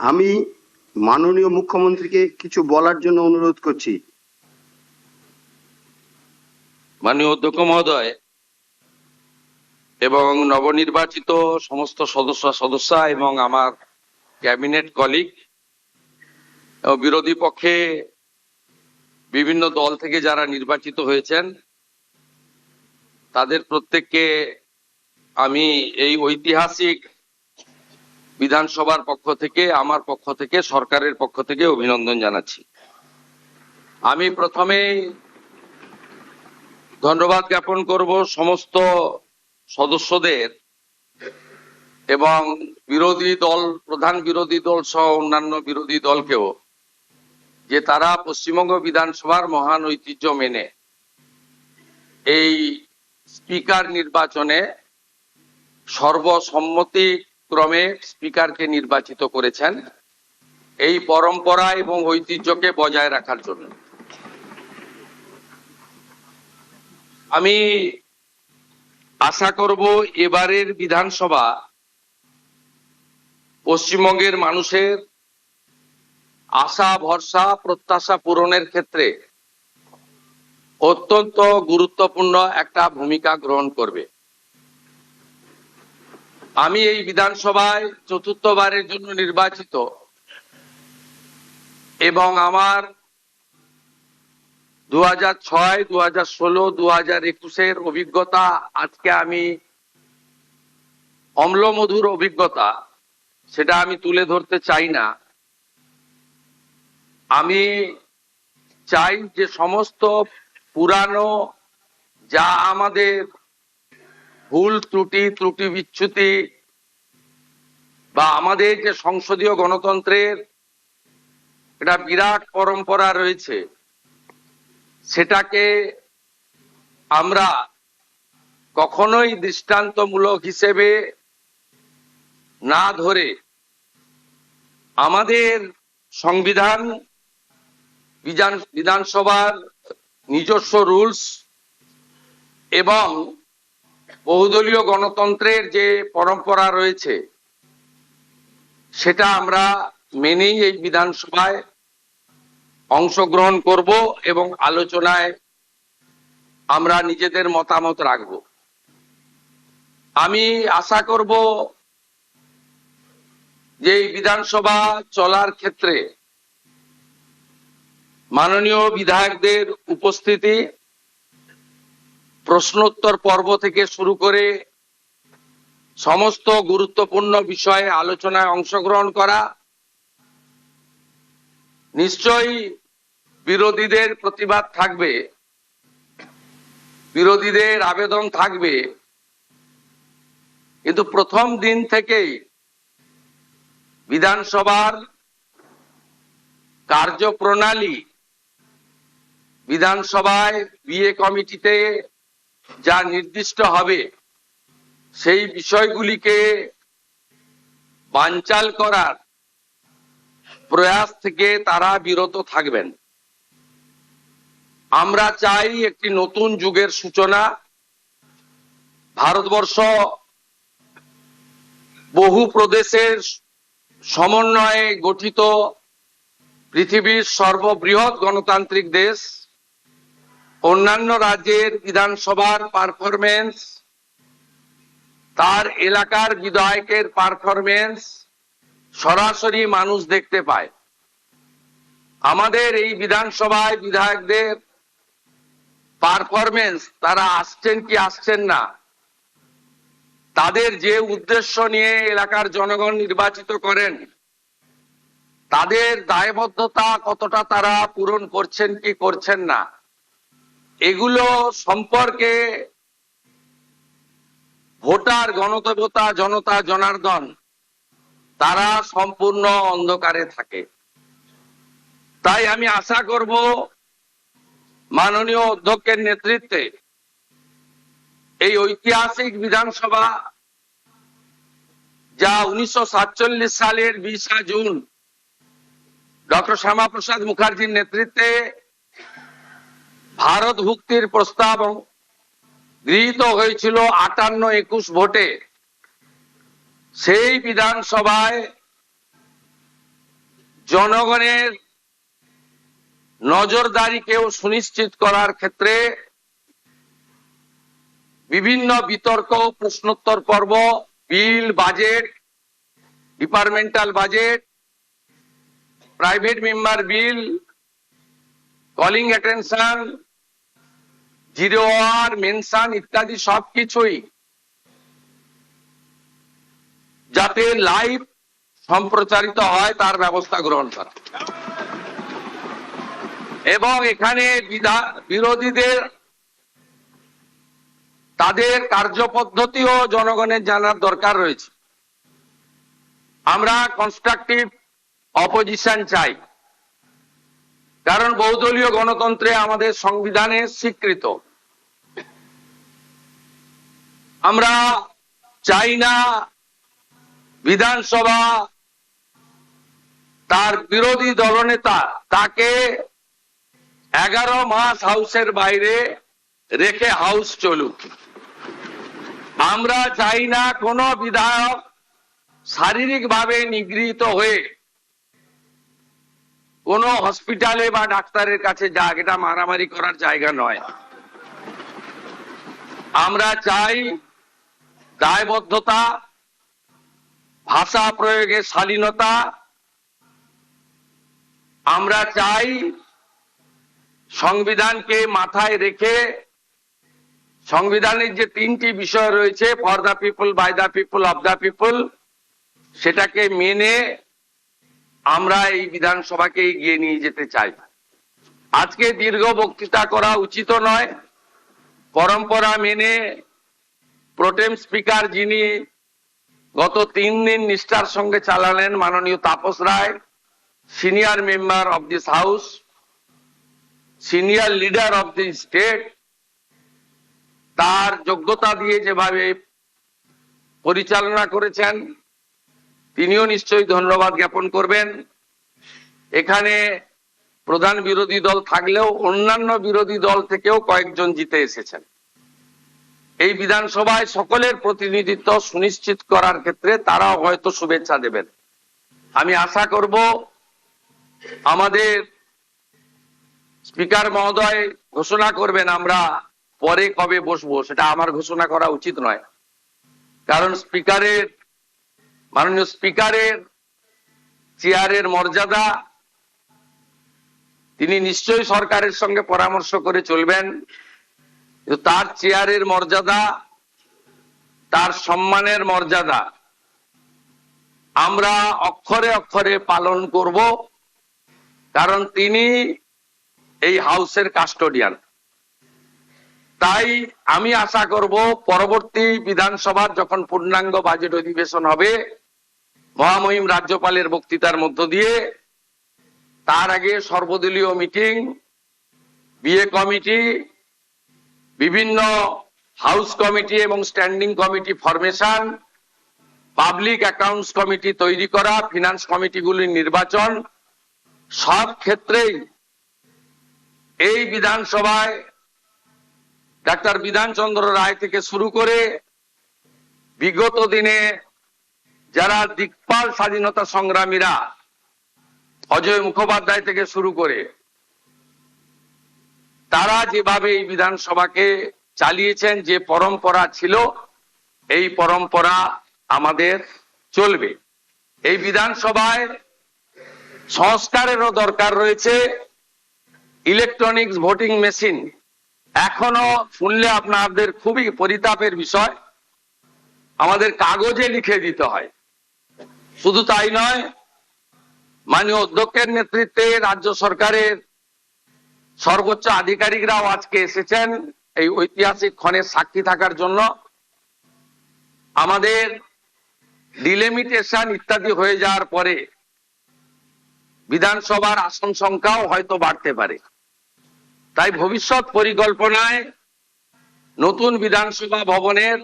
আমি মাননীয় মুখ্যমন্ত্রীকে কিছু বলার জন্য অনুরোধ করছি। মাননীয় অধ্যক্ষ মহোদয় এবং নবনির্বাচিত সমস্ত সদস্যা এবং আমার ক্যাবিনেট কলিগ ও বিরোধী পক্ষে বিভিন্ন দল থেকে যারা নির্বাচিত হয়েছেন তাদের প্রত্যেককে আমি এই ঐতিহাসিক বিধানসভার পক্ষ থেকে, আমার পক্ষ থেকে, সরকারের পক্ষ থেকে অভিনন্দন জানাচ্ছি। আমি প্রথমেই ধন্যবাদ জ্ঞাপন করব সমস্ত সদস্যদের এবং প্রধান বিরোধী দল সহ অন্যান্য বিরোধী দলকেও, যে তারা পশ্চিমবঙ্গ বিধানসভার মহান ঐতিহ্য মেনে এই স্পিকার নির্বাচনে সর্বসম্মতিক্রমে স্পিকারকে নির্বাচিত করেছেন এই পরম্পরা এবং ঐতিহ্যকে বজায় রাখার জন্য। আমি আশা করব এবারের বিধানসভা পশ্চিমবঙ্গের মানুষের আশা ভরসা প্রত্যাশা পূরণের ক্ষেত্রে অত্যন্ত গুরুত্বপূর্ণ একটা ভূমিকা গ্রহণ করবে। আমি এই বিধানসভায় চতুর্থবারের জন্য নির্বাচিত এবং আমার 2006, 2016, 2021-এর অভিজ্ঞতা আজকে আমি অম্লমধুর অভিজ্ঞতা, সেটা আমি তুলে ধরতে চাই না। আমি চাই যে সমস্ত পুরানো যা আমাদের ভুল ত্রুটি বিচ্যুতি বা আমাদের যে সংসদীয় গণতন্ত্রের একটা বিরাট পরম্পরা রয়েছে, সেটাকে আমরা কখনোই দৃষ্টান্তমূলক হিসেবে না ধরে আমাদের সংবিধান, বিধানসভার নিজস্ব রুলস এবং বহুদলীয় গণতন্ত্রের যে পরম্পরা রয়েছে সেটা আমরা মেনেই এই বিধানসভায় অংশগ্রহণ করব এবং আলোচনায় আমরা নিজেদের মতামত রাখব। আমি আশা করব যে এই বিধানসভা চলার ক্ষেত্রে মাননীয় বিধায়কদের উপস্থিতি, প্রশ্নোত্তর পর্ব থেকে শুরু করে সমস্ত গুরুত্বপূর্ণ বিষয়ে আলোচনায় অংশগ্রহণ করা, নিশ্চয়ই বিরোধীদের প্রতিবাদ থাকবে, বিরোধীদের আবেদন থাকবে, কিন্তু প্রথম দিন থেকেই বিধানসভার কার্যপ্রণালী, বিধানসভায় বিএ কমিটিতে যা নির্দিষ্ট হবে সেই বিষয়গুলিকে বানচাল করার প্রয়াস থেকে তারা বিরত থাকবেন। আমরা চাই একটি নতুন যুগের সূচনা। ভারতবর্ষ বহু প্রদেশের সমন্বয়ে গঠিত পৃথিবীর সর্ববৃহৎ গণতান্ত্রিক দেশ। অন্যান্য রাজ্যের বিধানসভার পারফরমেন্স, তার এলাকার বিধায়কের পারফরমেন্স সরাসরি মানুষ দেখতে পায়। আমাদের এই বিধানসভায় বিধায়কদের পারফরমেন্স, তারা আসছেন কি আসছেন না, তাদের যে উদ্দেশ্য নিয়ে এলাকার জনগণ নির্বাচিত করেন, তাদের দায়বদ্ধতা কতটা তারা পূরণ করছেন কি করছেন না, এগুলো সম্পর্কে ভোটার, গণদেবতা, জনতা জনার্দন তারা সম্পূর্ণ অন্ধকারে থাকে। তাই আমি আশা করব মাননীয় অধ্যক্ষের নেতৃত্বে এই ঐতিহাসিক বিধানসভা, যা 1947 সালের 20 জুন ডক্টর শ্যামাপ্রসাদ মুখার্জির নেতৃত্বে ভারত ভুক্তির প্রস্তাব গৃহীত হয়েছিল 58-21 ভোটে, সেই বিধানসভায় জনগণের নজরদারিকেও সুনিশ্চিত করার ক্ষেত্রে বিভিন্ন বিতর্ক, প্রশ্নোত্তর পর্ব, bill, budget, departmental budget, private member bill, calling attention, zero hour, mention ইত্যাদি সবকিছুই যাতে লাইভ সম্প্রচারিত হয় তার ব্যবস্থা গ্রহণ করা এবং এখানে বিরোধীদের তাদের কার্যপদ্ধতিও জনগণের জানার দরকার রয়েছে। আমরা কনস্ট্রাকটিভ অপোজিশন চাই, কারণ বহুদলীয় গণতন্ত্রে আমাদের সংবিধানে স্বীকৃত। আমরা চাই না বিধানসভা তার বিরোধী দলনেতা তাকে 11 মাস হাউসের বাইরে রেখে হাউস চলুক। আমরা চাই না কোনো বিধায়ক শারীরিকভাবে নিগৃহীত হয়ে কোনো হসপিটালে বা ডাক্তারের কাছে যাক, এটা মারামারি করার জায়গা নয়। আমরা চাই দায়বদ্ধতা, ভাষা প্রয়োগের শালীনতা। আমরা চাই সংবিধানকে মাথায় রেখে সংবিধানের যে 3টি বিষয় রয়েছে, for the people, by the people, of the people, সেটাকে মেনে আমরা এই বিধানসভাকে এগিয়ে নিয়ে যেতে চাই। আজকে দীর্ঘ বক্তৃতা করা উচিত নয়। পরম্পরা মেনে প্রোটেম স্পিকার, যিনি গত 3 দিন নিষ্ঠার সঙ্গে চালালেন, মাননীয় Tapas Roy, senior member of this house, senior leader of the state, তার যোগ্যতা দিয়ে যেভাবে পরিচালনা করেছেন তিনিও নিশ্চয়ই ধন্যবাদ জ্ঞাপন করবেন। এখানে প্রধান বিরোধী দল থাকলেও অন্যান্য বিরোধী দল থেকেও কয়েকজন জিতে এসেছেন। এই বিধানসভায় সকলের প্রতিনিধিত্ব সুনিশ্চিত করার ক্ষেত্রে তারাও হয়তো শুভেচ্ছা দেবেন। আমি আশা করব আমাদের স্পিকার মহোদয় ঘোষণা করবেন আমরা পরে কবে বসবো, সেটা আমার ঘোষণা করা উচিত নয়, কারণ মাননীয় স্পিকারের চেয়ারের মর্যাদা, তিনি নিশ্চয়ই সরকারের সঙ্গে পরামর্শ করে চলবেন, তার চেয়ারের মর্যাদা, তার সম্মানের মর্যাদা আমরা অক্ষরে অক্ষরে পালন করব, কারণ তিনি এই হাউসের কাস্টোডিয়ান। তাই আমি আশা করব পরবর্তী বিধানসভার যখন পূর্ণাঙ্গ বাজেট অধিবেশন হবে, মহামহিম রাজ্যপালের বক্তৃতার মধ্য দিয়ে, তার আগে সর্বদলীয় মিটিং, বিএ কমিটি, বিভিন্ন হাউস কমিটি এবং standing committee formation, public accounts committee তৈরি করা, ফিনান্স কমিটিগুলির নির্বাচন, সব ক্ষেত্রেই এই বিধানসভায় ডাক্তার বিধানচন্দ্র রায় থেকে শুরু করে বিগত দিনে যারা দিকপাল স্বাধীনতা সংগ্রামীরা, অজয় মুখোপাধ্যায় থেকে শুরু করে, তারা যেভাবে এই বিধানসভাকে চালিয়েছেন, যে পরম্পরা ছিল, এই পরম্পরা আমাদের চলবে। এই বিধানসভায় সংস্কারেরও দরকার রয়েছে। ইলেকট্রনিক্স ভোটিং মেশিন এখনো শুনলে আপনাদের খুবই পরিতাপের বিষয়, আমাদের কাগজে লিখে দিতে হয়। শুধু তাই নয়, মাননীয় অধ্যক্ষের নেতৃত্বে রাজ্য সরকারের সর্বোচ্চ আধিকারিকরাও আজকে এসেছেন এই ঐতিহাসিক ক্ষণের সাক্ষী থাকার জন্য। আমাদের ডিলিমিটেশন ইত্যাদি হয়ে যাওয়ার পরে বিধানসভার আসন সংখ্যাও হয়তো বাড়তে পারে। তাই ভবিষ্যৎ পরিকল্পনায় নতুন বিধানসভা ভবনের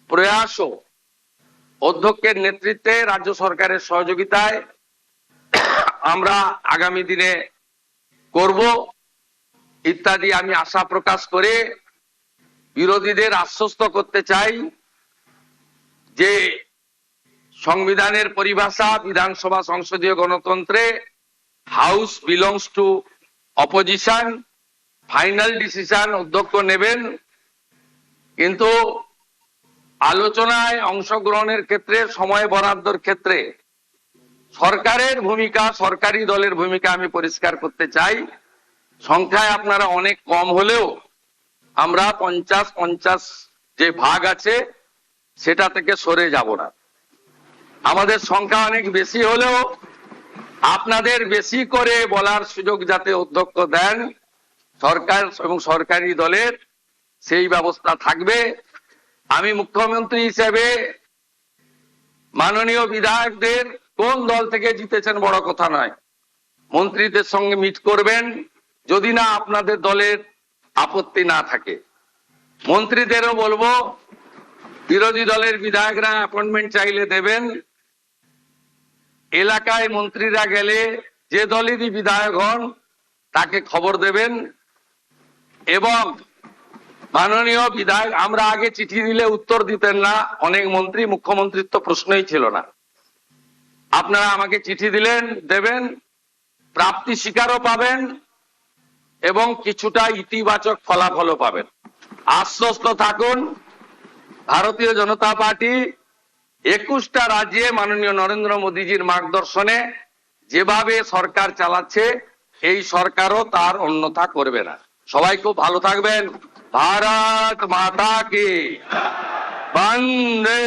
প্রয়াসও অধ্যক্ষের নেতৃত্বে, রাজ্য সরকারের সহযোগিতায় আমরা আগামী দিনে করব ইত্যাদি আমি আশা প্রকাশ করে বিরোধীদের আশ্বস্ত করতে চাই যে সংবিধানের পরিভাষা বিধানসভা সংসদীয় গণতন্ত্রে house belongs to opposition, final decision অধ্যক্ষ নেবেন, কিন্তু আলোচনায় অংশগ্রহণের ক্ষেত্রে সময় বরাদ্দর ক্ষেত্রে সরকারের ভূমিকা, সরকারি দলের ভূমিকা আমি পরিষ্কার করতে চাই। সংখ্যায় আপনারা অনেক কম হলেও আমরা 50-50 যে ভাগ আছে সেটা থেকে সরে যাব না। আমাদের সংখ্যা অনেক বেশি হলেও আপনাদের বেশি করে বলার সুযোগ যাতে অধ্যক্ষ দেন সরকার এবং সরকারি দলের, সেই ব্যবস্থা থাকবে। আমি মুখ্যমন্ত্রী হিসেবে মাননীয় বিধায়কদের কোন দল থেকে জিতেছেন বড় কথা নয়, মন্ত্রীদের সঙ্গে মিট করবেন, যদি না আপনাদের দলের আপত্তি না থাকে। মন্ত্রীদেরও বলবো বিরোধী দলের বিধায়করা অ্যাপয়েন্টমেন্ট চাইলে দেবেন। এলাকায় মন্ত্রীরা গেলে যে দলেরই বিধায়ক হন তাকে খবর দেবেন। এবং মাননীয় বিধায়ক, আমরা আগে চিঠি দিলে উত্তর দিতেন না অনেক মন্ত্রী, মুখ্যমন্ত্রীর তো প্রশ্নই ছিল না। আপনারা আমাকে চিঠি দিলেন, দেবেন, প্রাপ্তি স্বীকারও পাবেন এবং কিছুটা ইতিবাচক ফলাফলও পাবেন। আশ্বস্ত থাকুন, ভারতীয় জনতা পার্টি 21টা রাজ্যে মাননীয় নরেন্দ্র মোদীজির মার্গদর্শনে যেভাবে সরকার চালাচ্ছে এই সরকারও তার অন্যথা করবে না। সবাই খুব ভালো থাকবেন। ভারত মাতা কি বন্দে